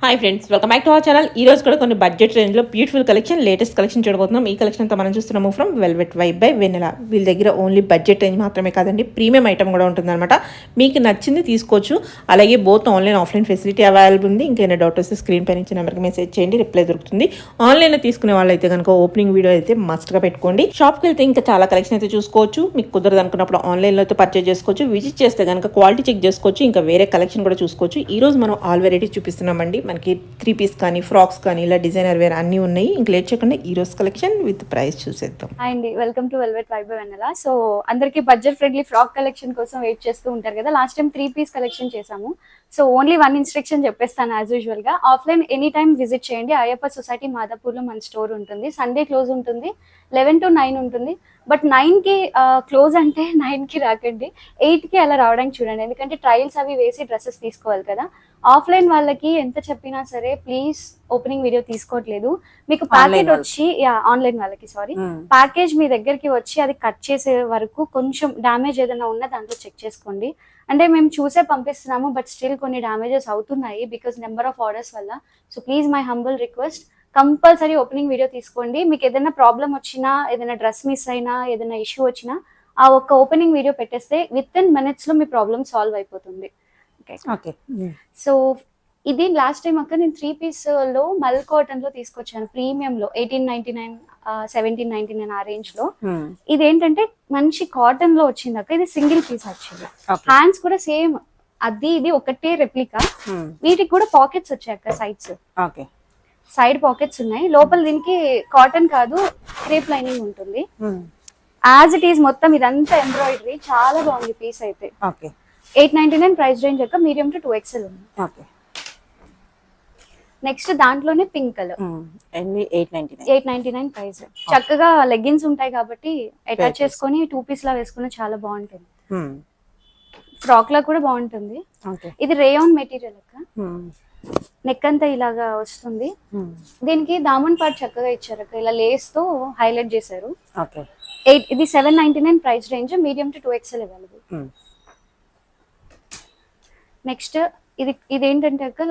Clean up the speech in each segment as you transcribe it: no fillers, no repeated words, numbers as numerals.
Hi friends, welcome back to our channel. ఈ రోజు కూడా కొన్ని బడ్జెట్ రేంజ్లో బ్యూటిఫుల్ కలెక్షన్, లేటెస్ట్ కలెక్షన్ చూడబోతున్నాం. ఈ కలెక్షన్ అంతా మనం చూస్తున్నాము ఫ్రమ్ వెల్వెట్ వైబ్ బై వెన్నెలా. వీళ్ళ దగ్గర ఓన్లీ బడ్జెట్ రేంజ్ మాత్రమే కాదండి, ప్రీమియం ఐటమ్ కూడా ఉంటుందన్నమాట. మీకు నచ్చింది తీసుకోవచ్చు. అలాగే both online offline facility available ఉంది. ఇంకేమైనా డౌట్ వస్తే స్క్రీన్ పైన ఇచ్చిన నెంబర్కి మెసేజ్ చేయండి, రిప్లై దొరుకుతుంది. ఆన్లైన్లో తీసుకునే వాళ్ళైతే కనుక ఓపెనింగ్ వీడియో అయితే మస్ట్గా పెట్టుకోండి. షాప్కి వెళ్తే ఇంకా చాలా కలెక్షన్ అయితే చూసుకోవచ్చు. మీకు కుదరదు అనుకున్నప్పుడు ఆన్లైన్లో అయితే పర్చేజ్ చేసుకోవచ్చు. విజిట్ చేస్తే కనుక క్వాలిటీ చెక్ చేసుకోవచ్చు. ఇంకా వేరే కలెక్షన్ కూడా చూసుకోవచ్చు. ఈ రోజు మనం ఆల్ వెరైటీ చూపిస్తున్నామండి. మనకి 3 పీస్ కానీ ఫ్రాక్స్ కానీ ఇలా డిజైనర్ వేర్ అన్నీ ఉన్నాయి. ఇంక లేట్ చేయకుండా ఈ రోజు కలెక్షన్ విత్ ప్రైస్ చూసేద్దాం. హాయ్ అండి, welcome to velvet vibe by Vennela. So అందరికి బడ్జెట్ ఫ్రెండ్లీ ఫ్రాక్ కలెక్షన్ కోసం వెయిట్ చేస్తూ ఉంటారు కదా. లాస్ట్ టైం 3 పీస్ కలెక్షన్ చేసాము. సో ఓన్లీ 1 ఇన్స్ట్రక్షన్ చెప్పేస్తాను యాజ్ యూజువల్ గా. ఆఫ్లైన్ ఎనీ టైమ్ విజిట్ చేయండి. అయ్యప్ప సొసైటీ మాదాపూర్ లో మన స్టోర్ ఉంటుంది. సండే క్లోజ్ ఉంటుంది, 11 to 9 ఉంటుంది. బట్ 9కి క్లోజ్ అంటే 9కి రాకండి, 8కి అలా రావడానికి చూడండి. ఎందుకంటే ట్రయల్స్ అవి వేసి డ్రెస్సెస్ తీసుకోవాలి కదా. ఆఫ్లైన్ వాళ్ళకి ఎంత చెప్పినా సరే ప్లీజ్ ఓపెనింగ్ వీడియో తీసుకోవట్లేదు. మీకు ప్యాకెట్ వచ్చి ఆన్లైన్ వాళ్ళకి సారీ, ప్యాకేజ్ మీ దగ్గరికి వచ్చి అది కట్ చేసే వరకు కొంచెం డ్యామేజ్ ఏదైనా ఉన్నా దాంట్లో చెక్ చేసుకోండి. అంటే మేము చూసే పంపిస్తున్నాము, బట్ స్టిల్ కొన్ని డ్యామేజెస్ అవుతున్నాయి బికాస్ నెంబర్ ఆఫ్ ఆర్డర్స్ వల్ల. So please my humble request, compulsory opening video తీసుకోండి. మీకు ఏదైనా ప్రాబ్లం వచ్చినా, ఏదైనా డ్రెస్ మిస్ అయినా, ఏదైనా ఇష్యూ వచ్చినా ఆ ఒక్క ఓపెనింగ్ వీడియో పెట్టేస్తే విత్ ఇన్ మినిట్స్ లో మీ ప్రాబ్లమ్ సాల్వ్ అయిపోతుంది. ఓకే, సో ఇది లాస్ట్ టైం అక్క నేను 3 పీస్ లో మల్ కాటన్ లో తీసుకొచ్చాను. ప్రీమియం లో 1899, 1799 ఆ రేంజ్ లో. ఇది ఏంటంటే మంచి కాటన్ లో వచ్చింది అక్క. ఇది సింగిల్ పీస్ వచ్చింది. హ్యాండ్స్ కూడా సేమ్ అది ఇది ఒకటే రెప్లికా. వీటికి కూడా పాకెట్స్ వచ్చాయి అక్క, సైడ్స్ సైడ్ పాకెట్స్ ఉన్నాయి. లోపల దీనికి కాటన్ కాదు, క్రేప్ లైనింగ్ ఉంటుంది. యాజ్ ఇట్ ఈస్ మొత్తం ఇదంతా ఎంబ్రాయిడరీ. చాలా బాగుంది పీస్ అయితే. 899 ప్రైస్ రేంజ్ యొక్క, మీడియం టు 2XL ఉంది. నెక్స్ట్ దాంట్లోనే పింక్ కలర్ 899 ప్రైస్. చక్కగా లెగ్గిన్స్ ఉంటాయి కాబట్టి అటాచ్ చేసుకొని 2 పీస్ లా వేసుకుని చాలా బాగుంటుంది. ఫ్రాక్ లా కూడా బాగుంటుంది. ఇది రేయాన్ మెటీరియల్ అక్క. నెక్ అంతా ఇలాగా వస్తుంది. దీనికి దామన్ పార్ట్ చక్కగా ఇచ్చారు అక్క, ఇలా లేస్ తో హైలైట్ చేశారు. ఇది 799 price range, medium to 2XL available. Next ఇదేంటంటే అక్క,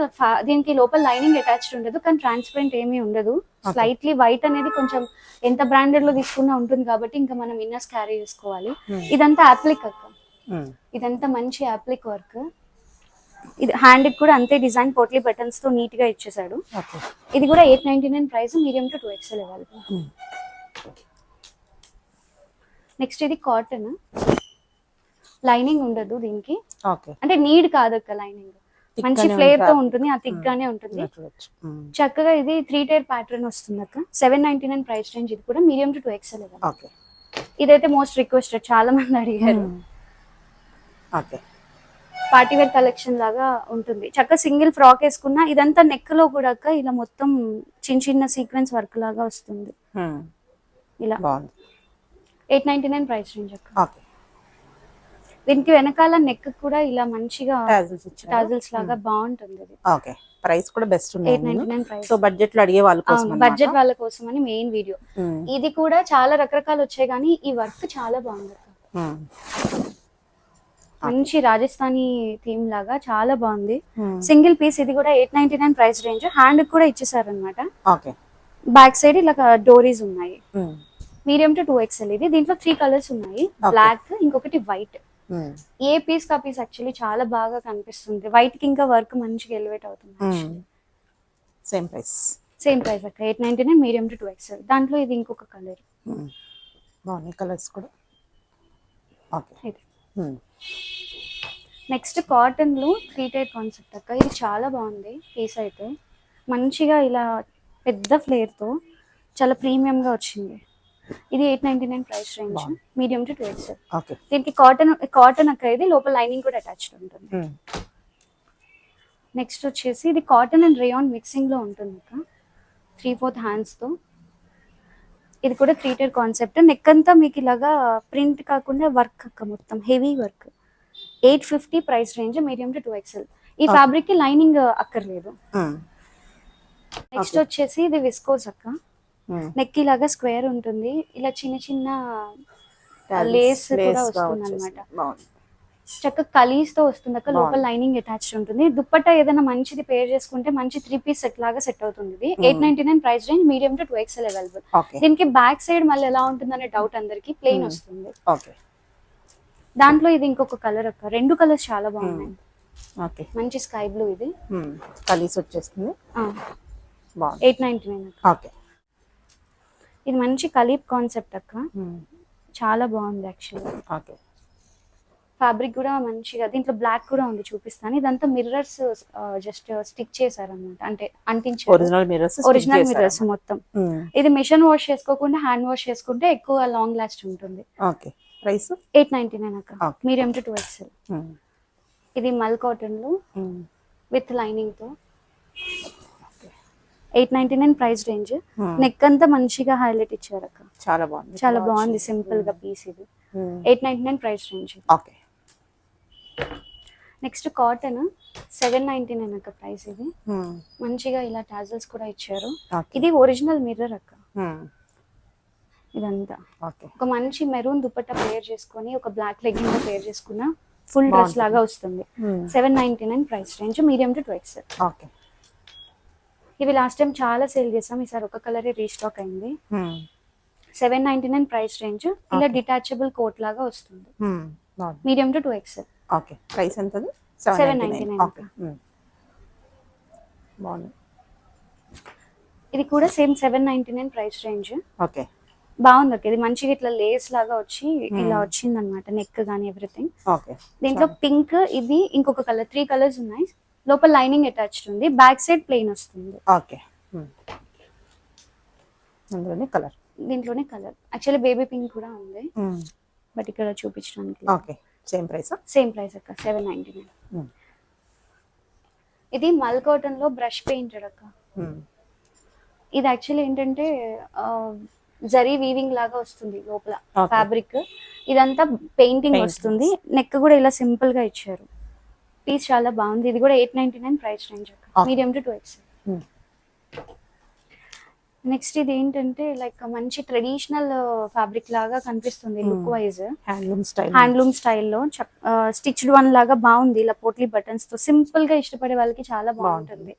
దీనికి లోపల లైనింగ్ అటాచ్డ్ ఉండదు, కానీ ట్రాన్స్పరెంట్ ఏమీ ఉండదు. స్లైట్లీ వైట్ అనేది కొంచెం ఎంత బ్రాండెడ్ లో తీసుకున్నా ఉంటుంది కాబట్టి ఇంకా మనం ఇన్నర్స్ క్యారీ చేసుకోవాలి. ఇదంతా అప్లిక్ అక్క, ఇదంతా మంచి అప్లిక్ వర్క్. ఇది హ్యాండ్ కూడా అంతే డిజైన్, పోట్లీ బటన్స్ తో నీట్ గా ఇచ్చేసాడు. ఇది కూడా 899 price, medium to 2XL available. Next ఇది కాటన్, లైనింగ్ ఉండదు దీనికి. అంటే నీడ్ కాదక్క లైనింగ్, మంచి ఫ్లేర్ తో ఉంటుంది, ఆ థిక్ గానే ఉంటుంది. చక్కగా ఇది 3 టైర్ ప్యాటర్న్ వస్తుంది అక్క. 799 ప్రైస్ రేంజ్. ఇది కూడా మీడియం టు 2XL. ఇదైతే మోస్ట్ రిక్వెస్టెడ్, చాలా మంది అడిగారు. పార్టీ వేర్ కలెక్షన్ లాగా ఉంటుంది. చక్కగా సింగిల్ ఫ్రాక్ వేసుకున్నా ఇదంతా నెక్ లో కూడా అక్క ఇలా మొత్తం చిన్న చిన్న సీక్వెన్స్ వర్క్ లాగా వస్తుంది. ఇలా 899 ప్రైస్ రేంజ్ అక్క. దీనికి వెనకాల నెక్ కూడా ఇలా మంచిగా టాజిల్స్ లాగా బాగుంటుంది. ఓకే, ప్రైస్ కూడా బెస్ట్ ఉంది. 899 ప్రైస్. సో బడ్జెట్ లో అడిగే వాళ్ళ కోసం, బడ్జెట్ వాళ్ళ కోసం అని మెయిన్ వీడియో. ఇది కూడా చాలా రకరకాలు వచ్చాయి, కానీ ఈ వర్క్ చాలా బాగుంది. మంచి రాజస్థానీ థీమ్ లాగా చాలా బాగుంది. Single piece. ఇది కూడా 899 ప్రైస్ రేంజ్. హ్యాండ్ కూడా ఇచ్చేసారు అనమాట. బ్యాక్ సైడ్ ఇలా డోరీస్ ఉన్నాయి. Medium to 2XL. ఇది దీంట్లో 3 కలర్స్ ఉన్నాయి, బ్లాక్, ఇంకొకటి వైట్. ఏ పీస్ కా పీస్ యాక్చువల్లీ చాలా బాగా కనిపిస్తుంది. వైట్ కి ఇంకా వర్క్ మంచిగా ఎలివేట్ అవుతుంది. సేమ్ ప్రైస్ అక్క, 899, మీడియం టు 2XL. దాంట్లో ఇది ఇంకొక కలర్, బాగున్నాయి కలర్స్ కూడా. నెక్స్ట్ కాటన్ లో 3 టైర్ కాన్సెప్ట్ అక్క. ఇది చాలా బాగుంది పీస్ అయితే. మంచిగా ఇలా పెద్ద ఫ్లేర్ తో చాలా ప్రీమియం గా వచ్చింది. ఇది 899 price range, medium to 2XL. దీనికి కాటన్ అక్క. ఇది లోపల లైనింగ్ కూడా అటాచ్డ్ ఉంటుంది. నెక్స్ట్ వచ్చేసి ఇది కాటన్ అండ్ రేయాన్ మిక్సింగ్ లో ఉంటుంది అక్క, 3/4 హ్యాండ్స్ తో. ఇది కూడా 3 టైర్ కాన్సెప్ట్. నెక్ అంతా మీకు ఇలాగా ప్రింట్ కాకుండా వర్క్ అక్క, మొత్తం heavy work. 850 price range, medium to 2XL. ఈ ఫ్యాబ్రిక్ కి లైనింగ్ అక్కర్లేదు. నెక్స్ట్ వచ్చేసి ఇది విస్కోస్ అక్క. నెక్ ఇలాగా స్క్వేర్ ఉంటుంది, ఇలా చిన్న చిన్న లేస్ కూడా వస్తుంది అనమాట. చక్కగా కలీస్ తో వస్తుంది అక్క, లోపల లైనింగ్ అటాచ్డ్ ఉంటుంది. దుప్పట్టా ఏదైనా మంచిది పేర్ చేసుకుంటే మంచి 3 పీస్ సెట్ లాగా సెట్ అవుతుంది. ఇది 899 price range, medium to 2XL available. Okay దీనికి బ్యాక్ సైడ్ మళ్ళీ ఎలా ఉంటుందనే డౌట్ అందరికి, ప్లెయిన్ వస్తుంది. ఓకే దాంట్లో ఇది ఇంకొక కలర్ అక్క, 2 కలర్స్ చాలా బాగున్నాయి. ఓకే మంచి స్కై బ్లూ, ఇది కలీస్ వచ్చేస్తుంది, బాగుంది. 899 అక్క. ఓకే ఇది మంచి కలీప్ కాన్సెప్ట్ అక్క, చాలా బాగుంది యాక్చువల్లీ. ఓకే ఫ్యాబ్రిక్ కూడా మంచిగా, దీంట్లో బ్లాక్ కూడా ఉంది, చూపిస్తాను. ఇదంతా మిర్రర్స్ జస్ట్ స్టిక్ చేశారన్నమాట, అంటే అంటించారు. ఒరిజినల్ మిర్రర్స్ మొత్తం. ఇది మిషన్ వాష్ చేసుకోకుండా హ్యాండ్ వాష్ చేసుకుంటే ఎక్కువ లాంగ్ లాస్ట్ ఉంటుంది. ఓకే ప్రైస్ 899 అక్క, మీడియం టు 2XL. ఇది మల్ కాటన్ లో విత్ లైనింగ్ తో 899 ప్రైస్ రేంజ్. నెక్ అంతా మంచిగా హైలైట్ ఇచ్చారు అక్క, చాలా బాగుంది, చాలా బాగుంది. సింపుల్ గా పీస్ ఇది 899 price range. Okay next cotton 799 అక్క ప్రైస్. ఇది మంచిగా ఇలా టాజల్స్ కూడా ఇచ్చారు. ఇది ఒరిజినల్ మిర్రర్ అక్క. ఇదంతా ఓకే ఒక మంచి మెరూన్ దుపట్టా పేర్ చేసుకొని ఒక బ్లాక్ లెగ్గింగ్ పేర్ చేసుకున్న ఫుల్ డ్రెస్ లాగా వస్తుంది. 799 price range, medium to 2XL. Okay ఇవి లాస్ట్ టైం చాలా సేల్ చేసాం, ఈసారి ఒక కలరే రీస్టాక్ అయింది. 799 ప్రైస్ రేంజ్. ఇలా డిటాచబుల్ కోట్ లాగా వస్తుంది, medium to 2XL. Okay price ఎంత? 799. ఓకే బాగుంది. ఇది కూడా సేమ్ 799 ప్రైస్ రేంజ్. ఓకే బాగుంది అక్క, ఇది మంచిగా ఇట్లా లేస్ లాగా వచ్చి ఇలా వచ్చింది అనమాట, నెక్ గానీ ఎవ్రీథింగ్. ఓకే దీంట్లో పింక్, ఇది ఇంకొక కలర్, 3 కలర్స్ ఉన్నాయి. లోపల లైనింగ్ అటాచ్డ్ ఉంది, బ్యాక్ సైడ్ ప్లెయిన్ వస్తుంది. ఓకే అందులోనే కలర్, దీంట్లోనే కలర్ యాక్చువల్లీ బేబీ పింక్ కూడా ఉంది, బట్ ఇక్కడ చూపించడానికి. Okay same price? Same price అక్క, 799. ఇది మల్ కాటన్ లో బ్రష్ పెయింటెడ్ అక్క. ఇది యాక్చువల్లీ ఏంటంటే జరీ వీవింగ్ లాగా వస్తుంది లోపల ఫ్యాబ్రిక్. ఇదంతా పెయింటింగ్ వస్తుంది. నెక్ కూడా ఇలా సింపుల్ గా ఇచ్చారు. పీస్ చాలా బాగుంది. ఇది కూడా 899 ప్రైస్ రేంజ్ అక్క, మీడియం టు 2XL. నెక్స్ట్ ఇది ఏంటంటే లైక్ మంచి ట్రెడిషనల్ ఫ్యాబ్రిక్ లాగా కనిపిస్తుంది లుక్ వైజ్. హ్యాండ్లూమ్ స్టైల్లో స్టిచ్డ్ వన్ లాగా బాగుంది. ఇలా పోట్లీ బటన్స్ తో సింపుల్ గా ఇష్టపడే వాళ్ళకి చాలా బాగుంటుంది.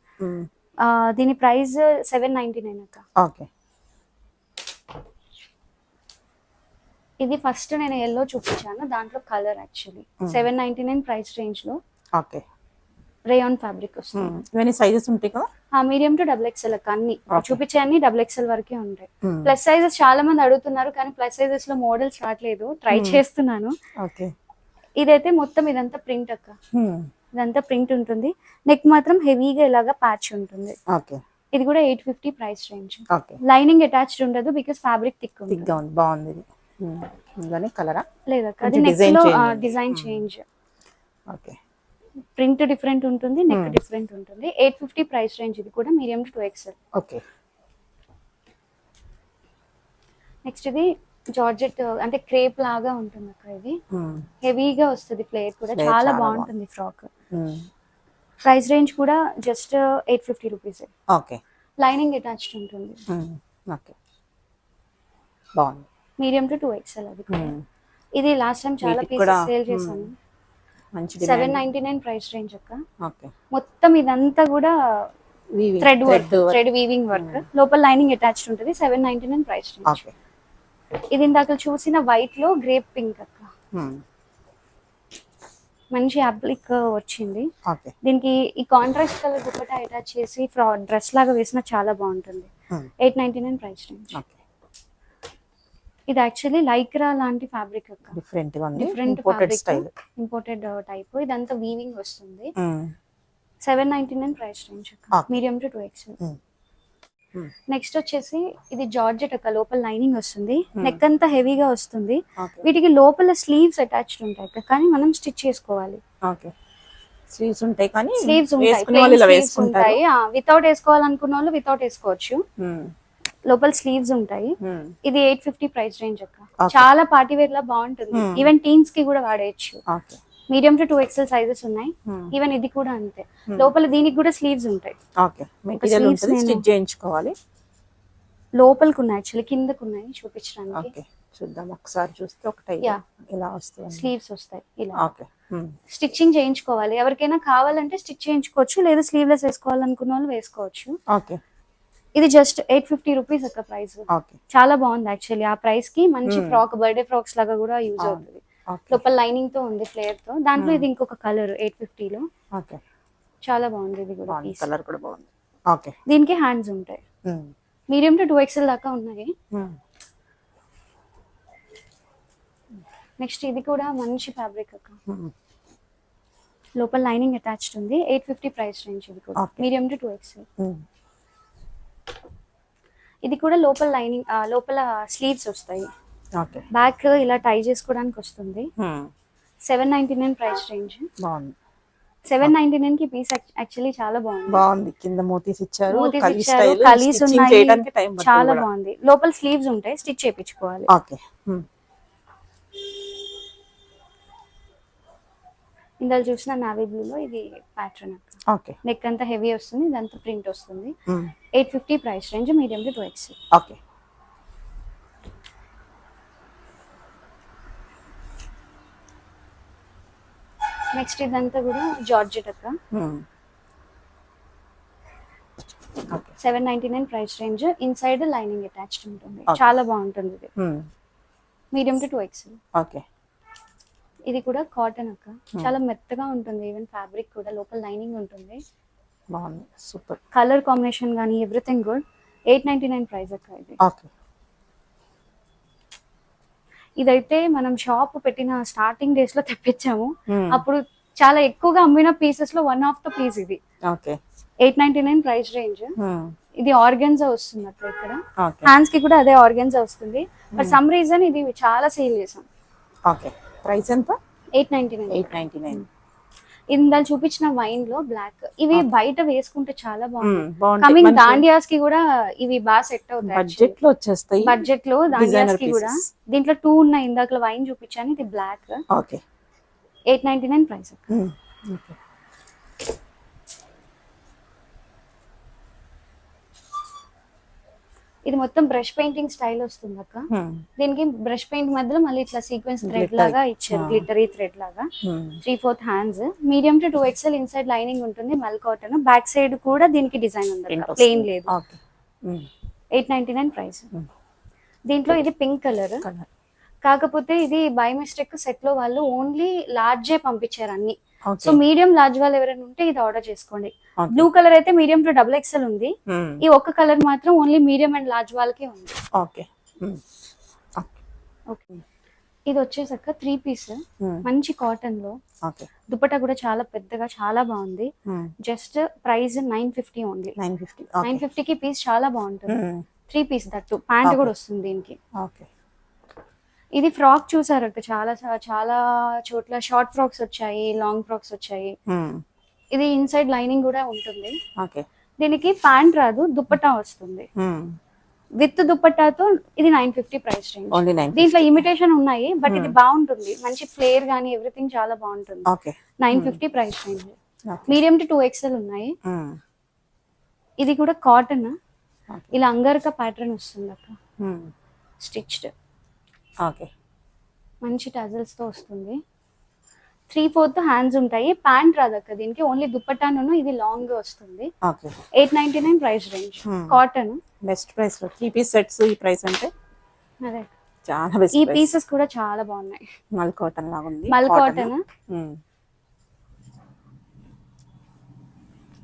దీని ప్రైస్ 799 అక్క. ఓకే ఇది ఫస్ట్ నేను ఎల్లో చూపించాను, దాంట్లో కలర్ యాక్చువల్లీ 799 ప్రైస్ రేంజ్ లో. ఓకే రేయాన్ ఫ్యాబ్రిక్ వస్తుంది. ఇవన్నీ సైజెస్ ఉంటాయి కదా? మీడియం టు XXL అక్క. అన్ని చూపించే అన్ని XXL వరకే ఉంటాయి. ప్లస్ సైజెస్ చాలా మంది అడుగుతున్నారు, కానీ ప్లస్ సైజెస్ లో మోడల్స్ రావట్లేదు, ట్రై చేస్తున్నాను. ఓకే ఇదైతే మొత్తం ఇదంతా ప్రింట్ అక్క, ఇదంతా ప్రింట్ ఉంటుంది. నెక్ మాత్రం హెవీగా ఇలాగా ప్యాచ్ ఉంటుంది. ఓకే ఇది కూడా 850 price range. Okay lining attached ఉండదు బికాస్ ఫ్యాబ్రిక్ థిక్ ఉంది. బాగుంది. ఇందులోనే కలరా? లేదక్క, అది నెక్ లో design change. Okay print different ఉంటుంది, నెక్ డిఫరెంట్ ఉంటుంది. 850 ప్రైస్ రేంజ్. ఇది కూడా medium to 2XL. Okay next ఇది జార్జెట్ అంటే క్రేప్ లాగా ఉంటుంది అక్క. ఇది హెవీగా వస్తుంది, ఫ్లేర్ కూడా చాలా బాగుంటుంది ఫ్రాక్. ప్రైస్ రేంజ్ కూడా just 850 rupees. Okay lining attached ఉంటుంది. ఓకే బాగుంది, మీడియం టు 2XL. అది ఇది లాస్ట్ టైం చాలా పీసెస్ సేల్ చేశాను. 799 ప్రైస్ రేంజ్ అక్క. ఓకే మొత్తం ఇదంతా కూడా థ్రెడ్ వీవింగ్ వర్క్, లోపల లైనింగ్ అటాచ్డ్ ఉంటుంది. 799 ప్రైస్ రేంజ్. ఓకే ఇది ఇందాక చూసిన వైట్ లో గ్రేప్ పింక్ అక్క, మంచి అప్లిక్ వచ్చింది. ఓకే దీనికి ఈ కాంట్రాస్ట్ కలర్ దుపట్టా అటాచ్ చేసి డ్రెస్ లాగా వేసినా చాలా బాగుంటుంది. 899 ప్రైస్ రేంజ్. ఓకే ఇది యాక్చువల్లీ లైక్రా లాంటి ఫ్యాబ్రిక్ అక్క, డిఫరెంట్ ఫ్యాబ్రిక్, ఇంపోర్టెడ్ టైప్. ఇదంతా వీవింగ్ వస్తుంది. 799 ప్రైస్ రేంజ్ అక్క, మీడియం టు 2XL. నెక్స్ట్ వచ్చేసి ఇది జార్జెట్ అక్క, లోపల లైనింగ్ వస్తుంది, నెక్ అంతా హెవీగా వస్తుంది. వీటికి లోపల స్లీవ్స్ అటాచ్డ్ ఉంటాయి అక్క, కానీ మనం స్టిచ్ చేసుకోవాలి. ఓకే స్లీవ్స్ ఉంటాయి, కానీ స్లీవ్స్ ఉంటాయి. వితౌట్ వేసుకోవాలనుకున్న వాళ్ళు వితౌట్ వేసుకోవచ్చు. లోపల స్లీవ్స్ ఉంటాయి. ఇది 850 ప్రైస్ రేంజ్ అక్క. చాలా పార్టీ వేర్ లా బాగుంటుంది. ఈవెన్ టీన్స్ కి కూడా వాడేయచ్చు. మీడియం టు 2XL సైజెస్ ఉన్నాయి. ఈవెన్ ఇది కూడా అంతే. లోపల దీనికి కూడా స్లీవ్స్ ఉంటాయి. ఓకే మెటీరియల్ ఉంటుంది, స్టిచ్ చేయించుకోవాలి. లోపలికి ఉన్నాయి యాక్చువల్లీ, కిందకు ఉన్నాయి చూపించడానికి. ఓకే చూద్దాం ఒకసారి చూస్తే ఒకటి Yeah. ఇలా వస్తుంది. స్లీవ్స్ వస్తాయి ఇలా. ఓకే. స్టిచ్చింగ్ చేయించుకోవాలి, ఎవరికైనా కావాలంటే స్టిచ్ చేయించుకోవచ్చు, లేదా స్లీవ్లెస్ వేసుకోవాలనుకున్న వాళ్ళు వేసుకోవచ్చు. ఓకే. ఇది జస్ట్ 850 రూపీస్ అక్క ప్రైస్. ఓకే. చాలా బాగుంది యాక్చువల్లీ. ఆ ప్రైస్ కి మంచి Hmm. ఫ్రాక్, బర్త్డే ఫ్రాక్స్ లాగా కూడా యూజ్ అవుతుంది. ఓకే. లోపల లైనింగ్ తో ఉంది, ఫ్లేర్ తో. దాంట్లో ఇది ఇంకొక కలర్ 850 లో. ఓకే. చాలా బాగుంది ఇది కూడా. బాగుంది, piece. కలర్ కూడా బాగుంది. ఓకే. దీనికి హ్యాండ్స్ ఉంటాయి, మీడియం టు 2XL దాకా ఉన్నాయి. నెక్స్ట్ ఇది కూడా మంచి ఫ్యాబ్రిక్ అక్క, లోపల లైనింగ్ అటాచ్డ్ ఉంది. 850 ప్రైస్ రేంజ్. ఇది కూడా Okay. Medium to 2XL. ఇది కూడా లోపల లైనింగ్, లోపల స్లీవ్స్ వస్తాయి. ఓకే. బ్యాక్ ఇలా టై చేసుకోవడానికి వస్తుంది. 799 ప్రైస్ రేంజ్. బాగుంది. 799 కి పీస్ యాక్చువల్లీ చాలా బాగుంది. బాగుంది, కింద మోతీస్ ఇచ్చారు, మోతీస్ కలీ ఇచ్చారు, స్టైల్, కలీస్ స్టిచ్చింగ్ ఉన్నాయి. చేయడానికి టైం పడుతుంది చాలా కూడా. బాగుంది. లోపల స్లీవ్స్ ఉంటాయి, స్టిచ్ చేయించుకోవాలి. ఓకే. ఇందులో చూసిన నావీ బ్లూ లో ఇది ప్యాటర్న్ అక్క. ఓకే. నెక్ అంతా హెవీ వస్తుంది, ఇదంతా ప్రింట్ వస్తుంది. 850 price range, medium to 2XL. Okay. Next ఇదంతా కూడా జార్జెట్ అక్క. Okay. 799 price range. Inside lining attached ఉంటుంది. Okay. చాలా బాగుంటుంది ఇది. Medium to 2XL. ఓకే. ఇది కూడా కాటన్ అక్క, చాలా మెత్తగా ఉంటుంది. ఈవెన్ ఫ్యాబ్రిక్ కూడా లోపల లైనింగ్ ఉంటుంది. బాగుంది, సూపర్. కలర్ కాంబినేషన్ కానీ ఎవ్రీథింగ్ గుడ్. 899 ప్రైస్ అక్క ఇది. ఓకే. ఇదైతే మనం షాప్ పెట్టిన స్టార్టింగ్ డేస్ లో తెప్పించాము. అప్పుడు చాలా ఎక్కువగా అమ్మిన పీసెస్ లో వన్ ఆఫ్ ద పీస్ ఇది. ఓకే. 899 price range. ఇది ఆర్గన్జా వస్తుంది అట్లా. ఇక్కడ ఓకే. హ్యాండ్స్ కి కూడా అదే ఆర్గన్జా వస్తుంది. బట్ సమ్ రీజన్ ఇది చాలా సేల్ చేసాం. ఓకే. ప్రైస్ ఎంత? 899. 899. ఇందాక చూపించిన వైన్ లో బ్లాక్, ఇవి బయట వేసుకుంటే చాలా బాగుంది. బాగుంది. కమింగ్ దాండియాస్ కి కూడా ఇవి బాగా సెట్ అవుతాయి. బడ్జెట్ లో వచ్చేస్తాయి. బడ్జెట్ లో దాండియాస్ Designer కి కూడా. pieces. దీంట్లో 2 ఉన్నాయి, ఇందాక వైన్ చూపించాను, ఇది బ్లాక్. ఓకే. 899 ప్రైస్. ఓకే. ఇది మొత్తం బ్రష్ పెయింటింగ్ స్టైల్ వస్తుంది అక్క. దీనికి బ్రష్ పెయింట్ మధ్యలో మళ్ళీ ఇట్లా సీక్వెన్స్ థ్రెడ్ Glitter. లాగా ఇచ్చారు, గ్లిటరీ థ్రెడ్ లాగా. 3/4 hands, medium to 2XL. Inside lining ఉంటుంది, మల్ కాటన్. బ్యాక్ సైడ్ కూడా దీనికి డిజైన్ ఉంది, ప్లెయిన్ లేదు. ఓకే. 899 ప్రైస్. దీంట్లో ఇది పింక్ కలర్, కలర్. కాకపోతే ఇది బై మిస్టేక్ సెట్ లో వాళ్ళు ఓన్లీ లార్జే పంపించారు అన్ని. ఓకే. సో మీడియం లార్జ్ వాళ్ళు ఎవరైనా ఉంటే ఇది ఆర్డర్ చేసుకోండి. ఓకే. బ్లూ కలర్ అయితే మీడియం టు XXL ఉంది. ఈ ఒక్క కలర్ మాత్రం ఓన్లీ మీడియం అండ్ లార్జ్ వాళ్ళకే ఉంది. ఓకే. ఓకే. ఇది వచ్చేసాక 3 పీస్ మంచి కాటన్ లో. ఓకే. దుపట్టా కూడా చాలా పెద్దగా, చాలా బాగుంది. Just price 950 only. 950. 950 కి పీస్ చాలా బాగుంటుంది. 3 పీస్ దట్టు, ప్యాంట్ కూడా వస్తుంది దీనికి. ఓకే. ఇది ఫ్రాక్ చూసారట, చాలా చాలా చోట్ల షార్ట్ ఫ్రాక్స్ వచ్చాయి, లాంగ్ ఫ్రాక్స్ వచ్చాయి. ఇది ఇన్సైడ్ లైనింగ్ కూడా ఉంటుంది. ఓకే. దీనికి ప్యాంట్ రాదు, దుపట్టా వస్తుంది. విత్ దుపట్టాతో ఇది 950 ప్రైస్ రేంజ్. ఓన్లీ 9. దీంట్లో ఇమిటేషన్ ఉన్నాయి, బట్ ఇది బాగుంటుంది. మంచి ఫ్లేర్ గానీ ఎవ్రీథింగ్ చాలా బాగుంటుంది. Okay. 950 price range. Medium to 2XL ఉన్నాయి. ఇది కూడా కాటన్, ఇలా అంగర్క ప్యాటర్న్ వస్తుంది అక్క, స్టిచ్డ్. ఓకే. మంచి టజల్స్ తో వస్తుంది. 3/4 హ్యాండ్స్ ఉంటాయి. ప్యాంట్ రాదక్క దీనికి, ఓన్లీ దుపట్టాను. ఇది లాంగ్ వస్తుంది. Okay. 899 price range. Cotton best price లో 3 పీస్ సెట్స్. ఈ ప్రైస్ అంటే అదే, చాలా బెస్ట్. ఈ పీసెస్ కూడా చాలా బాగున్నాయి. మల్ కాటన్ లాగా ఉంది. మల్ కాటన్,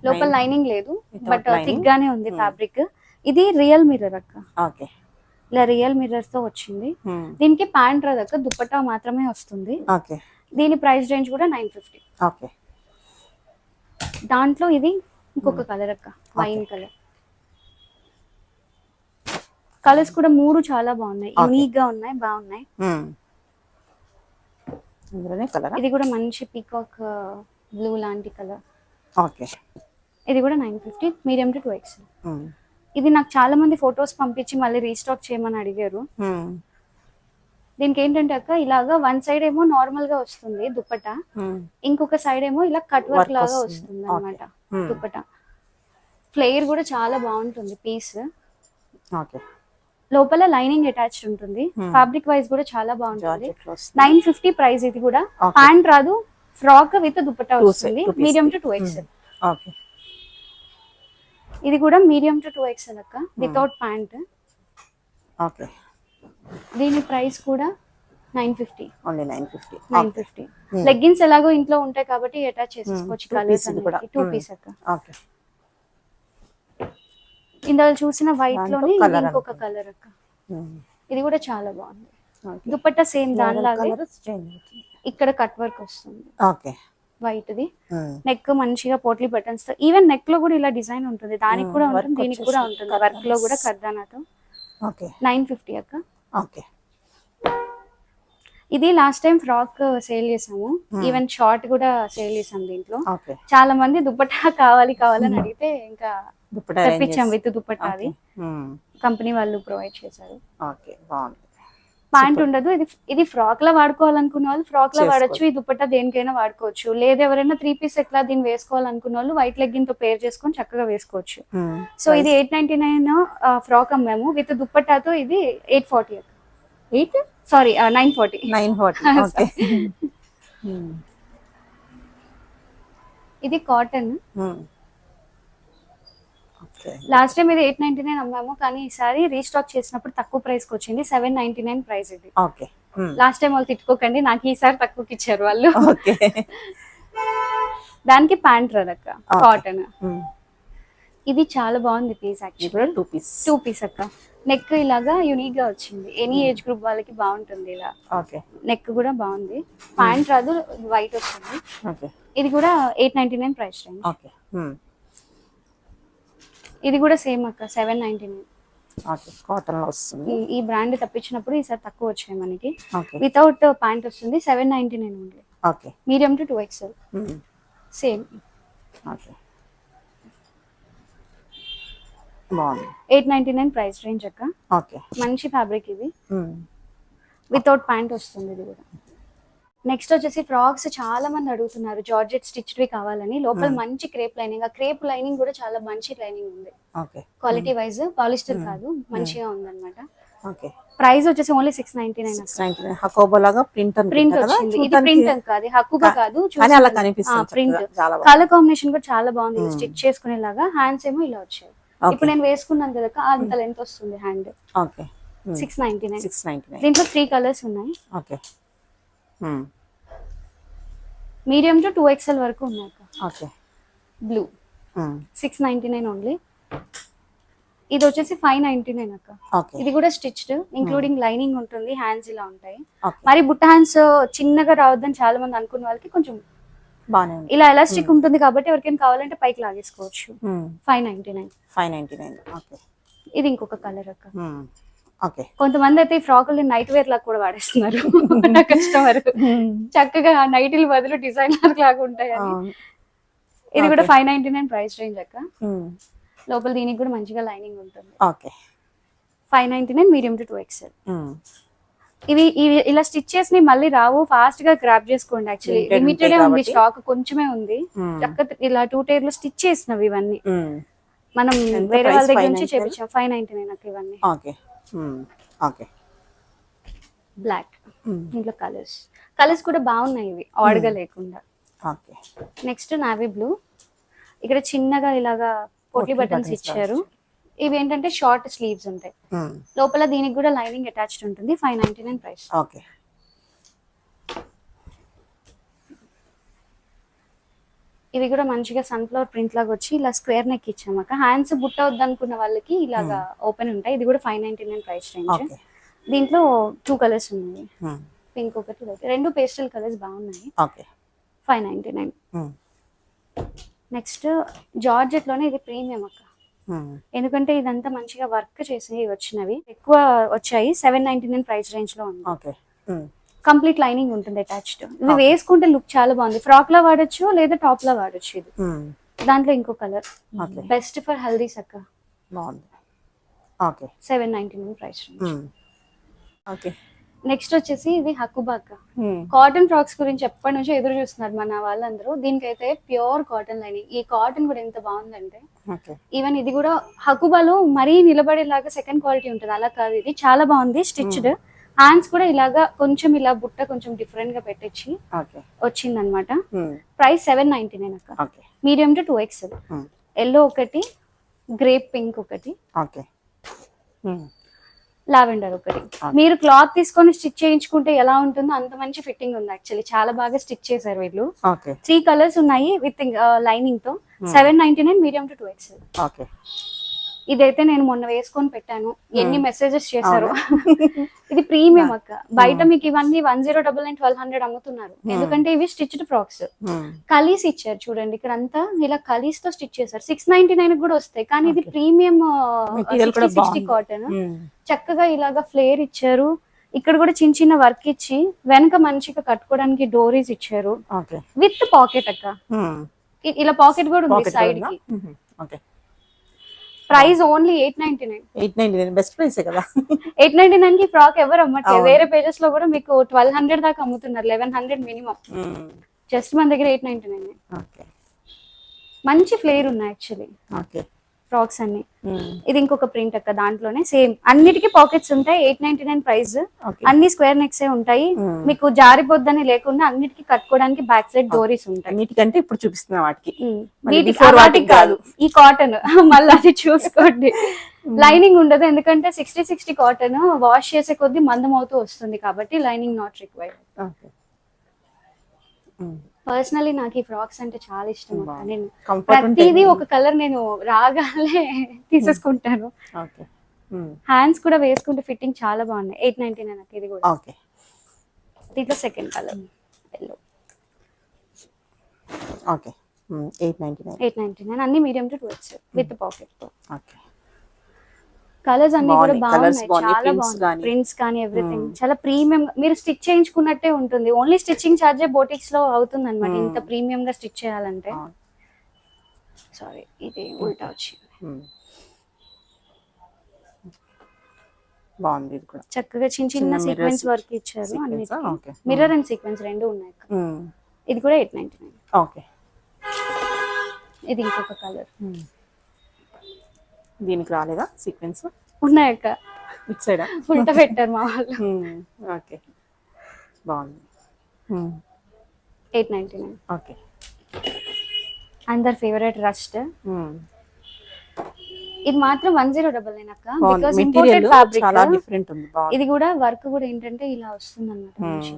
లోపల లైనింగ్ లేదు, బట్ థిక్ గానే ఉంది ఫ్యాబ్రిక్. ఇది రియల్ మిర్రర్ అక్క. ఓకే. ఇలా రియల్ మిర్రర్ తో వచ్చింది. దీనికి ప్యాంట్ రాదక్క, దుపట్టా మాత్రమే వస్తుంది. ఓకే. దీని ప్రైస్ రేంజ్ కూడా 950. ఓకే. దాంట్లో ఇది ఇంకొక కలర్ అక్క, వైన్ కలర్. కలర్స్ కూడా 3 చాలా బాగున్నాయి, యూనిక్ గా ఉన్నాయి, బాగున్నాయి. ఇందులోనే కలర్. ఇది కూడా మంచి పీకాక్ బ్లూ లాంటి కలర్. ఓకే. ఇది కూడా 950, మీడియం టు 2XL. ఇది నాకు చాలా మంది ఫొటోస్ పంపించి మళ్ళీ రీస్టాక్ చేయమని అడిగారు. దీనికి ఏంటంటే అక్క, ఇలాగా వన్ సైడ్ ఏమో నార్మల్ గా వస్తుంది దుపట్టా, ఇంకొక సైడ్ ఏమో ఇలా కట్ వర్క్ లాగా వస్తుంది అన్నమాట దుపట్టా. ఫ్లేర్ కూడా చాలా బాగుంటుంది పీస్. ఓకే. లోపల లైనింగ్ అటాచ్డ్ ఉంటుంది. ఫ్యాబ్రిక్ వైజ్ కూడా చాలా బాగుంటుంది. జార్జెట్ లో వస్తుంది. 950 ప్రైస్ ఇది కూడా. Okay. ప్యాంట్ రాదు, ఫ్రాక్ విత్ దుపట్టా Two వస్తుంది. two piece. Medium to 2XL. Okay. ఇది కూడా మీడియం టు 2XL అక్క, వితౌట్ ప్యాంట్. ఓకే. దీని ప్రైస్ కూడా 950. ఓన్లీ 950. 950. లెగ్గిన్స్ ఎలాగో ఇంట్లో ఉంటాయి కాబట్టి అటాచ్ చేసేసుకోవచ్చు. Two కలర్స్ piece ఇది కూడా. 2 పీస్ అక్క. ఓకే. ఇందులో చూసిన వైట్ లోనే ఇది colour ఇంకొక అనుకుంటా. కలర్ అక్క. ఇది కూడా చాలా బాగుంది. ఓకే. దుపట్టా సేమ్ దానిలాగే కలర్ చేంజ్ అవుతుంది. ఇక్కడ కట్ వర్క్ వస్తుంది ఓకే. వైట్ ది. నెక్ మంచిగా పోట్లీ బటన్స్ తో, ఈవెన్ నెక్ లో కూడా ఇలా డిజైన్ ఉంటుంది. దానికి కూడా ఉంటుంది, దీనికి కూడా ఉంటుంది. వర్క్ లో కూడా కర్దానాతో. ఓకే. 950 అక్క. ఓకే. ఇది లాస్ట్ టైం ఫ్రాక్ సేల్ చేసాము, ఈవెన్ షార్ట్ కూడా సేల్ చేసాం దీంట్లో. ఓకే. చాలా మంది దుపట్టా కావాలని అడిగితే ఇంకా దుపట్టా తెప్పించాం విత్ దుపట్టా. అది కంపెనీ వాళ్ళు ప్రొవైడ్ చేశారు. ఓకే. బాగుంది. ప్యాంట్ ఉండదు. ఇది ఫ్రాక్ లా వాడుకోవాలనుకున్న వాళ్ళు ఫ్రాక్ లా వాడచ్చు. ఈ దుపట్టా దేనికైనా వాడుకోవచ్చు. లేదా ఎవరైనా 3 పీస్ ఎట్లా దీన్ని వేసుకోవాలనుకున్న వాళ్ళు వైట్ లెగ్గిన్ తో పేర్ చేసుకొని చక్కగా వేసుకోవచ్చు. సో ఇది 899 ఫ్రాక్ అమ్మాము, విత్ దుపట్టాతో ఇది 840. 940. 940. ఓకే. ఇది కాటన్. ఓకే. లాస్ట్ టైం ఇది 899 అమ్మాము, కానీ ఈసారి రీస్టాక్ చేసినప్పుడు తక్కువ ప్రైస్ కి వచ్చింది. 799 ప్రైస్ ఇది. ఓకే. లాస్ట్ టైం వాళ్ళు తిట్టుకోకండి, నాకు ఈసారి తక్కువకి ఇచ్చారు వాళ్ళు. ఓకే. దానికి ప్యాంట్ రదక్క, కాటన్. ఇది చాలా బాగుంది పీస్. యాక్చువల్లీ 2 పీస్ అక్క. నెక్ ఇలాగా యూనిక్ గా వచ్చింది. ఎనీ ఏజ్ గ్రూప్ వాళ్ళకి బాగుంటుంది ఇలా. ఓకే. నెక్ కూడా బాగుంది. ప్యాంట్ రాదు, వైట్ వస్తుంది. ఓకే. ఇది కూడా 899 ప్రైస్ రేంజ్. ఓకే. ఇది కూడా సేమ్ అక్క, 799. ఓకే. కాటన్ లో వస్తుంది. ఈ బ్రాండ్ తప్పించినప్పుడు ఈసారి తక్కువ వచ్చాయి మనకి. ఓకే. వితౌట్ ప్యాంట్ వస్తుంది. 799 only. Okay. Medium to 2XL same. Okay. బాగుంది. 899 ప్రైస్ రేంజ్ అక్క. ఓకే. మంచి ఫ్యాబ్రిక్ ఇది, వితౌట్ ప్యాంట్ వస్తుంది ఇది కూడా. నెక్స్ట్ వచ్చేసి ఫ్రాక్స్ చాలా మంది అడుగుతున్నారు జార్జెట్ స్టిచ్డ్ కావాలని. లోపల మంచి క్రేప్ లైనింగ్, ఆ క్రేప్ లైనింగ్ కూడా చాలా మంచి లైనింగ్ ఉంది. ఓకే. క్వాలిటీ వైజ్ పాలిస్టర్ కాదు, మంచిగా ఉందన్నమాట. ఓకే. ప్రైస్ వచ్చేసి ఓన్లీ 699. 699. హకోబా లాగా ప్రింట్ వచ్చింది. ఇది ప్రింట్ కాదు, హక్కుగా కాదు, కానీ అలా కనిపిస్తుంది. ప్రింట్. చాలా కలర్ కాంబినేషన్ కూడా చాలా బాగుంది. స్టిచ్ చేసుకునేలాగా. హ్యాండ్స్ ఏమో ఇలా వచ్చాయి. ఇప్పుడు నేను వేసుకున్నాను కదా, అంత లెంత్ వస్తుంది హ్యాండ్. ఓకే. 699. 699. దీంట్లో 3 కలర్స్ ఉన్నాయి. ఓకే. మీడియం టు 2XL వరకు ఉన్నాయి. ఓకే. Blue 699 only. ఇది వచ్చేసి 599 అక్క. ఓకే. ఇది కూడా స్టిచ్డ్, ఇంక్లూడింగ్ లైనింగ్ ఉంటుంది. హ్యాండ్స్ ఇలా ఉంటాయి. ఓకే. మరి బుట్ట హ్యాండ్స్ చిన్నగా రావద్దని చాలా మంది అనుకున్న వాళ్ళకి కొంచెం బానే ఉంది. ఇలా ఎలాస్టిక్ ఉంటుంది కాబట్టి ఎవరికైనా కావాలంటే పైకి లాగేసుకోవచ్చు. 599. 599. ఓకే. ఇది ఇంకొక కలర్ అక్క. ఓకే. కొంతమంది అయితే ఈ ఫ్రాకుల్ని నైట్ వేర్ లాగా కూడా వాడేస్తున్నారు. నా కస్టమర్ చక్కగా నైటీల బదులు డిజైనర్ లాగా ఉంటాయి. ఇది కూడా 599 ప్రైస్ రేంజ్ అక్క. లోపల దీనికి కూడా మంచిగా లైనింగ్ ఉంటుంది. ఓకే. 599 medium to 2XL. ఇవి ఇలా స్టిచ్ చేసి మళ్ళీ రావు, ఫాస్ట్ గా గ్రాప్ చేసుకోండి. యాక్చువల్లీ లిమిటెడ్ ఉంది, స్టాక్ కొంచెమే ఉంది. చక్కగా ఇలా 2 టైర్ లో స్టిచ్ చేసినవి ఇవన్నీ. మనం వేరే వాళ్ళ దగ్గర నుంచి చేపించాం. 599 అక్క ఇవన్నీ. ఓకే. ఓకే. బ్లాక్. దీంట్లో కలర్స్ కూడా బాగున్నాయి, ఇవి ఆడ్గా లేకుండా. ఓకే. Next navy blue. ఇక్కడ చిన్నగా ఇలాగా పోట్లీ బటన్స్ ఇచ్చారు. ఇవి ఏంటంటే షార్ట్ స్లీవ్స్ ఉంటాయి. లోపల దీనికి కూడా లైనింగ్ అటాచ్డ్ ఉంటుంది. 599 ప్రైస్. ఓకే. ఇవి కూడా మంచిగా సన్ఫ్లవర్ ప్రింట్ లాగా వచ్చి ఇలా స్క్వేర్ నెక్ ఇచ్చామక్క. హ్యాండ్స్ బుట్ట వద్దనుకున్న వాళ్ళకి ఇలాగా ఓపెన్ ఉంటాయి. ఇది కూడా 599 ప్రైస్ రేంజ్. దీంట్లో 2 కలర్స్ ఉన్నాయి, పింక్ ఒకటి, రెండు పేస్టల్ కలర్స్ బాగున్నాయి. 599. నెక్స్ట్ జార్జెట్ లోనే ఇది ప్రీమియం అక్క. ఎందుకంటే ఇదంతా మంచిగా వర్క్ చేసి వచ్చినవి ఎక్కువ వచ్చాయి. 799 ప్రైస్ రేంజ్ లో ఉంది. కంప్లీట్ లైనింగ్ ఉంటుంది అటాచ్డ్. ఇవి వేసుకుంటే లుక్ చాలా బాగుంది. ఫ్రాక్ లా వాడచ్చు లేదా టాప్ లా వాడచ్చు. ఇది దాంట్లో ఇంకో కలర్ బెస్ట్ ఫర్ హల్దీస్ అక్క. బాగుంది. Okay. 799 price range. Okay. Next వచ్చేసి ఇది హక్కుబాక కాటన్ ఫ్రాక్స్ గురించి ఎప్పటి నుంచో ఎదురు చూస్తున్నారు మన వాళ్ళందరూ. దీనికైతే ప్యూర్ కాటన్ లైనింగ్. ఈ కాటన్ కూడా ఎంత బాగుందంటే ఓకే ఈవెన్ ఇది కూడా హకుబాలో మరీ నిలబడేలాగా సెకండ్ క్వాలిటీ ఉంటుంది, అలా కాదు. ఇది చాలా బాగుంది స్టిచ్డ్. హ్యాండ్స్ కూడా ఇలాగా కొంచెం ఇలా బుట్ట కొంచెం డిఫరెంట్ గా పెట్టించి ఓకే వచ్చింది అనమాట. ప్రైస్ 799 అక్క. Okay medium to 2XL. Yellow ఒకటి, గ్రేప్ పింక్ ఒకటి, ఓకే లావెండర్ ఒకటి. మీరు క్లాత్ తీసుకొని స్టిచ్ చేయించుకుంటే ఎలా ఉంటుందో అంత మంచి ఫిట్టింగ్ ఉంది యాక్చువల్లీ. చాలా బాగా స్టిచ్ చేశారు వీళ్ళు. ఓకే 3 కలర్స్ ఉన్నాయి విత్ లైనింగ్ తో. 799 మీడియం టు 2XL. ఓకే ఇదైతే నేను మొన్న వేసుకొని పెట్టాను, ఎన్ని మెసేజెస్ చేశారు. ఇది ప్రీమియం అక్క. బయట మీకు ఇవన్నీ 1099 1200 అమ్ముతున్నారు, ఎందుకంటే ఇవి స్టిచ్డ్ ఫ్రాక్స్. కలీస్ ఇచ్చారు చూడండి, ఇక్కడ అంతా ఇలా కలీస్ తో స్టిచ్ చేశారు. 699 కూడా వస్తాయి, కానీ ఇది ప్రీమియం 60 కాటన్. చక్కగా ఇలాగా ఫ్లేర్ ఇచ్చారు. ఇక్కడ కూడా చిన్న చిన్న వర్క్ ఇచ్చి వెనక మంచిగా కట్టుకోవడానికి డోరీస్ ఇచ్చారు విత్ పాకెట్ అక్క. ఇలా పాకెట్ కూడా ఉంది సైడ్ కి. Price only 899. బెస్ట్ ప్రైస్ కదా. 899 కి ఫ్రాక్ ఎవరు అమ్మట్లేదు. వేరే పేజెస్ లో కూడా మీకు 1200 దాకా అమ్ముతున్నారు, 1100 మినిమం. జస్ట్ మన దగ్గర 899. మంచి ఫ్లేర్ ఉన్నాయి యాక్చువల్లీ ఫ్రాక్స్ అన్ని. ఇది ఇంకొక ప్రింట్ అక్క, దాంట్లోనే సేమ్ అన్నిటికీ పాకెట్స్ ఉంటాయి. 899 ప్రైస్. అన్ని స్క్వేర్ నెక్స్ ఉంటాయి, మీకు జారిపోద్దని లేకుండా అన్నిటికీ కట్టుకోవడానికి బ్యాక్ సైడ్ డోరీస్ ఉంటాయి. అన్నిటికంటే ఇప్పుడు చూపిస్తున్నా వాటికి, వాటికి కాదు. ఈ కాటన్ మళ్ళీ అది చూసుకోండి. లైనింగ్ ఉండదు, ఎందుకంటే 60 కాటన్ వాష్ చేసే కొద్దీ మందం అవుతూ వస్తుంది కాబట్టి లైనింగ్ నాట్ రిక్వైర్డ్. పర్సనలీ నాకు ఈ ఫ్రాక్స్ అంటే చాలా ఇష్టం. నేను ప్రతిదీ ఒక కలర్ నేను రాగానే తీసేసుకుంటాను. హ్యాండ్స్ కూడా వేసుకుంటే ఫిట్టింగ్ చాలా బాగున్నాయి. 899 ఇది కూడా. దీంట్లో సెకండ్ కలర్ ఎల్లో. 899 అన్ని medium to 2XL with pocket తో. కలర్స్ అన్ని కూడా బాగున్నాయి, చాలా బాగున్నాయి. ప్రింట్స్ కానీ ఎవ్రీథింగ్ చాలా ప్రీమియం. మీరు స్టిచ్ చేయించుకున్నట్టే ఉంటుంది. ఓన్లీ స్టిచ్చింగ్ చార్జే బోటిక్స్ లో అవుతుంది అనమాట, ఇంత ప్రీమియం గా స్టిచ్ చేయాలంటే. సారీ, ఇది ఉల్టా వచ్చింది. బాగుంది. ఇది కూడా చక్కగా చిన్న చిన్న సీక్వెన్స్ వర్క్ ఇచ్చారు. అన్నిటికీ మిర్రర్ అండ్ సీక్వెన్స్ రెండు ఉన్నాయి. ఇది కూడా 899. ఓకే. ఇది ఇంకొక కలర్. దీనికి రాలేదా సీక్వెన్స్? ఉన్నాయక్క, ఇట్ సైడ్ ఉల్టా పెట్టారు మా వాళ్ళు. ఓకే, బాగుంది. 899. ఓకే. అందర్ ఫేవరెట్ రస్ట్. ఇది మాత్రం 1099 అక్క, బికాజ్ ఇంపోర్టెడ్ ఫ్యాబ్రిక్. చాలా డిఫరెంట్ ఉంది. ఇది కూడా వర్క్ కూడా ఏంటంటే ఇలా వస్తుంది అన్నమాట.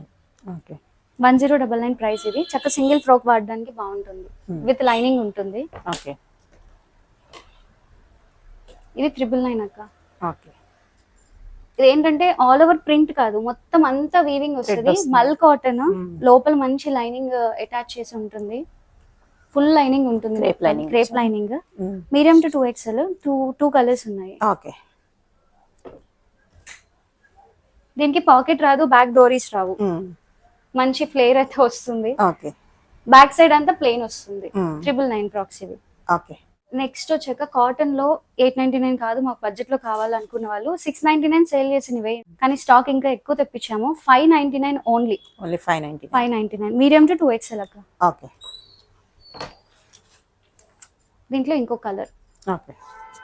ఓకే. 1099 ప్రైస్. ఇది చక్క సింగిల్ ఫ్రాక్ వాడడానికి బాగుంటుంది, విత్ లైనింగ్ ఉంటుంది. ఓకే. ఇది 999 అక్క. ఓకే. ఇది ఏంటంటే ఆల్ ఓవర్ ప్రింట్ కాదు, మొత్తం అంతా వీవింగ్ వస్తుంది. మల్ కాటన్, లోపల మంచి లైనింగ్ అటాచ్ చేసి ఉంటుంది. ఫుల్ లైనింగ్ ఉంటుంది, crepe lining. Medium to 2XL. Two colours ఉన్నాయి. ఓకే. దీనికి పాకెట్ రాదు, బ్యాక్ డోరీస్ రావు. మంచి ఫ్లేర్ అయితే వస్తుంది. ఓకే. బ్యాక్ సైడ్ అంతా ప్లెయిన్ వస్తుంది. 999 ఫ్రాక్స్ ఇవి. ఓకే. నెక్స్ట్ వచ్చాక కాటన్ లో 899 కాదు, మాకు బడ్జెట్ లో కావాలనుకున్న వాళ్ళు 699 సేల్ చేసినవే, కానీ స్టాక్ ఇంకా ఎక్కువ తెప్పించాము. 599 ఓన్లీ. 599 మీడియం టు 2XL అక్క. ఓకే. దీంట్లో ఇంకో కలర్. ఓకే.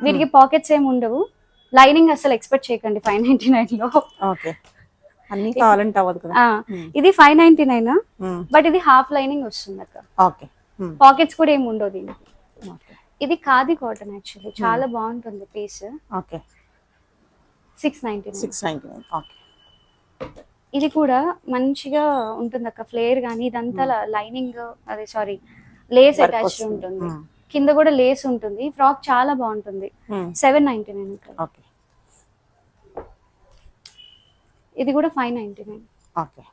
వీటికి పాకెట్స్ ఏమి ఉండవు. లైనింగ్ అసలు ఎక్స్పెక్ట్ చేయకండి 599 లో. ఓకే. అన్ని కావాలంటే అవ్వదు కదా. ఇది 599, బట్ ఇది హాఫ్ లైనింగ్ వస్తుంది అక్క. ఓకే. పాకెట్స్ కూడా ఏమి ఉండవు దీనికి. ఇది ఖాదీ కాటన్ యాక్చువల్లీ, చాలా బాగుంటుంది పీస్. ఓకే. 699. ఓకే. ఇది కూడా మంచిగా ఉంటుంది అక్క, ఫ్లేర్ గానీ ఇదంతా లైనింగ్, అదే సారీ లేస్ అటాచ్ ఉంటుంది. కింద కూడా లేస్ ఉంటుంది. ఫ్రాక్ చాలా బాగుంటుంది. 799. ఓకే. ఇది కూడా 599. ఓకే.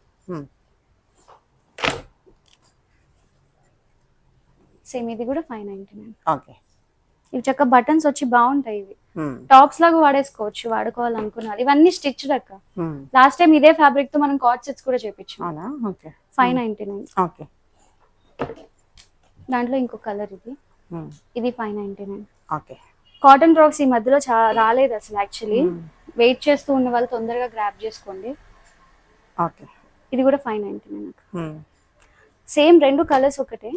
సేమ్ ఇది కూడా 599. ఓకే. ఇవి చక్క బటన్స్ వచ్చి బాగుంటాయి. ఇవి టాప్స్ లాగా వాడేసుకోవచ్చు, వాడుకోవాలనుకున్నారు. ఇవన్నీ స్టిచ్డ్ అక్క. లాస్ట్ టైం ఇదే ఫ్యాబ్రిక్ తో మనం కార్డ్ సెట్స్ కూడా చేపించాం. 599. ఓకే. దాంట్లో ఇంకో కలర్ ఇది. ఇది 599. ఓకే. కాటన్ ఫ్రాక్స్ ఈ మధ్యలో రాలేదు అసలు యాక్చువల్లీ. వెయిట్ చేస్తూ ఉన్న వాళ్ళు తొందరగా గ్రాబ్ చేసుకోండి. ఓకే. ఇది కూడా 599. సేమ్ రెండు కలర్స్ ఒకటే,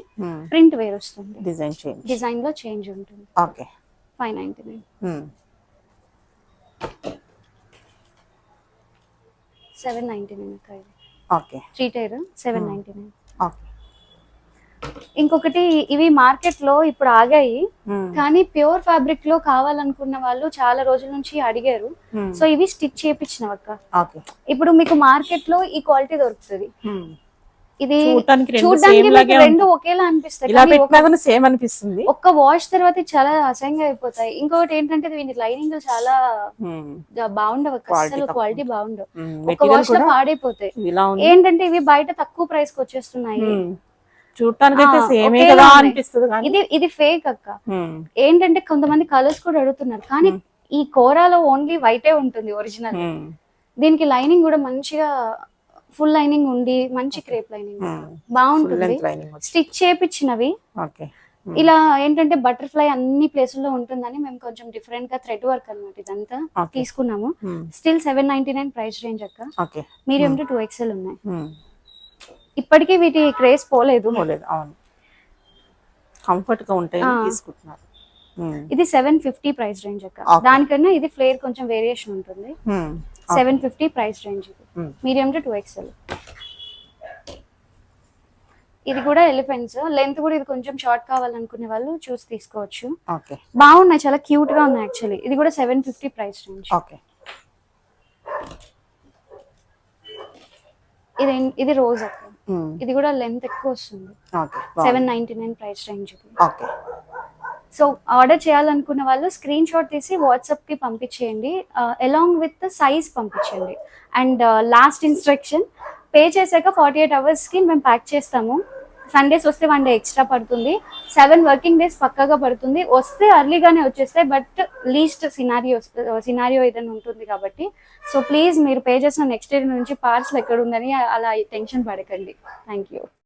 ప్రింట్ వేరు వస్తుంది, డిజైన్ చేంజ్, డిజైన్ లో చేంజ్ ఉంటుంది. ఓకే. 599. 799 అక్క. ఇది ఓకే. 3 టైర్ 799. ఓకే. ఇంకొకటి, ఇవి మార్కెట్ లో ఇప్పుడు ఆగాయి, కానీ ప్యూర్ ఫ్యాబ్రిక్ లో కావాలనుకున్న వాళ్ళు చాలా రోజుల నుంచి అడిగారు. సో ఇవి స్టిచ్ చేయించినవి అక్క. ఓకే. ఇప్పుడు మీకు మార్కెట్ లో ఈ క్వాలిటీ దొరుకుతుంది. ఇది చూడడానికి చూడడానికి రెండు ఒకేలా అనిపిస్తాయి, ఇలా పెట్టినా కానీ సేమ్ అనిపిస్తుంది. ఒక్క వాష్ తర్వాత ఇది చాలా అసహ్యంగా అయిపోతాయి. ఇంకొకటి ఏంటంటే దీని లైనింగ్ చాలా బాగుండవు, అసలు క్వాలిటీ బాగుండవు, ఒక్క వాష్ లో పాడైపోతాయి. ఏంటంటే ఇవి బయట తక్కువ ప్రైస్ కి వచ్చేస్తున్నాయి, చూడటానికి అయితే సేమే కదా అనిపిస్తుంది కానీ ఇది ఫేక్ అక్క. ఏంటంటే కొంతమంది కలర్స్ కూడా అడుగుతున్నారు, కానీ ఈ కోరాలో ఓన్లీ వైటే ఉంటుంది ఒరిజినల్. దీనికి లైనింగ్ కూడా మంచిగా ఫుల్ లైనింగ్ ఉండి మంచి క్రేప్ లైనింగ్ బాగుంటుంది. స్టిచ్ చేపించినవి. ఇలా ఏంటంటే బటర్ఫ్లై అన్ని ప్లేసుల్లో ఉంటుందని మేము కొంచెం డిఫరెంట్ గా థ్రెడ్ వర్క్ అన్నమాట ఇదంతా తీసుకున్నాము. స్టిల్ 799 ప్రైస్ రేంజ్ అక్క. మీడియం టు 2XL ఉన్నాయి. ఇప్పటికీ వీటి క్రేజ్ పోలేదు. అవును, కంఫర్ట్ గా ఉంటాయి తీసుకుంటున్నారు. ఇది 750 ప్రైస్ రేంజ్ అక్క. దానికన్నా ఇది ఫ్లేర్ కొంచెం వేరియేషన్ ఉంటుంది. 750 price range. Medium to 2XL. ఇది కూడా ఎలిఫెంట్స్ లెంత్ కూడా ఇది కొంచెం షార్ట్ కావాలనుకునే వాళ్ళు చూసి తీసుకోవచ్చు. బాగున్నాయి, చాలా క్యూట్ గా ఉన్నాయి యాక్చువల్లీ. ఇది కూడా 750 ప్రైస్ రేంజ్. ఇది రోజ్ అక్క. ఇది కూడా లెంత్ ఎక్కువ వస్తుంది. 799 ప్రైస్ రేంజ్. సో ఆర్డర్ చేయాలనుకున్న వాళ్ళు స్క్రీన్ షాట్ తీసి వాట్సాప్ కి పంపించేయండి, అలాంగ్ విత్ సైజ్ పంపించండి. అండ్ లాస్ట్ ఇన్స్ట్రక్షన్, పే చేశాక 48 hours కి మేము ప్యాక్ చేస్తాము. సండేస్ వస్తే 1 day ఎక్స్ట్రా పడుతుంది, 7 working days పక్కాగా పడుతుంది. వస్తే అర్లీగానే వచ్చేస్తాయి, బట్ లీస్ట్ సినారియో ఏదైనా ఉంటుంది కాబట్టి. సో ప్లీజ్ మీరు పే చేసిన నెక్స్ట్ డే నుంచి పార్సల్ ఎక్కడ ఉందని అలా టెన్షన్ పడకండి. Thank you.